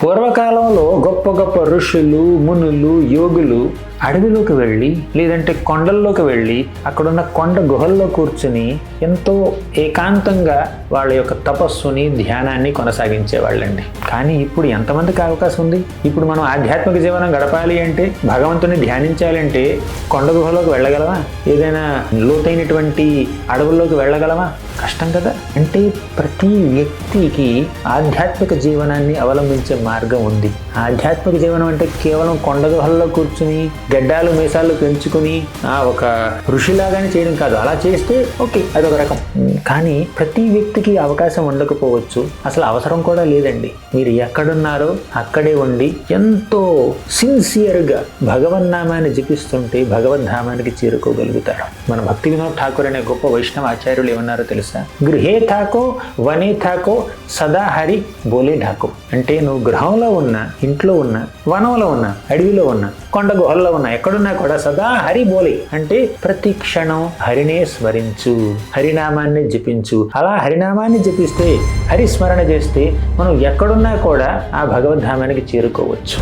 పూర్వకాలంలో గొప్ప గొప్ప ఋషులు, మునులు, యోగులు అడవిలోకి వెళ్ళి లేదంటే కొండల్లోకి వెళ్ళి అక్కడున్న కొండ గుహల్లో కూర్చుని ఎంతో ఏకాంతంగా వాళ్ళ యొక్క తపస్సుని, ధ్యానాన్ని కొనసాగించేవాళ్ళండి. కానీ ఇప్పుడు ఎంతమందికి అవకాశం ఉంది? ఇప్పుడు మనం ఆధ్యాత్మిక జీవనం గడపాలి అంటే, భగవంతుని ధ్యానించాలంటే కొండ గుహలోకి వెళ్ళగలమా? ఏదైనా లోతైనటువంటి అడవుల్లోకి వెళ్ళగలమా? కష్టం కదా. అంటే ప్రతి వ్యక్తికి ఆధ్యాత్మిక జీవనాన్ని అవలంబించే మార్గం ఉంది. ఆధ్యాత్మిక జీవనం అంటే కేవలం కొండ గుహల్లో కూర్చుని గడ్డాలు మీసాలు పెంచుకుని ఒక ఋషిలాగానే చేయడం కాదు. అలా చేస్తే ఓకే, అదొక రకం. కానీ ప్రతి వ్యక్తికి అవకాశం ఉండకపోవచ్చు, అసలు అవసరం కూడా లేదండి. మీరు ఎక్కడున్నారో అక్కడే ఉండి ఎంతో సిన్సియర్గా భగవన్నామాన్ని జపిస్తుంటే భగవద్ధామానికి చేరుకోగలుగుతారు. మన భక్తి వినోద్ ఠాకూర్ అనే గొప్ప వైష్ణవ ఆచార్యులు ఏమన్నారో తెలుసా? గృహే ఠాకో వనే ఠాకో సదా హరి బోలే ఠాకో. అంటే నువ్వు గృహంలో ఉన్నా, ఇంట్లో ఉన్నా, వనంలో ఉన్నా, అడవిలో ఉన్నా, కొండ గుహల్లో ఉన్నా, ఎక్కడున్నా కూడా సదా హరి బోలే అంటే ప్రతి క్షణం హరినే స్మరించు, హరినామాన్ని జపించు. అలా హరినామాన్ని జపిస్తే, హరిస్మరణ చేస్తే మనం ఎక్కడున్నా కూడా ఆ భగవద్ధామానికి చేరుకోవచ్చు.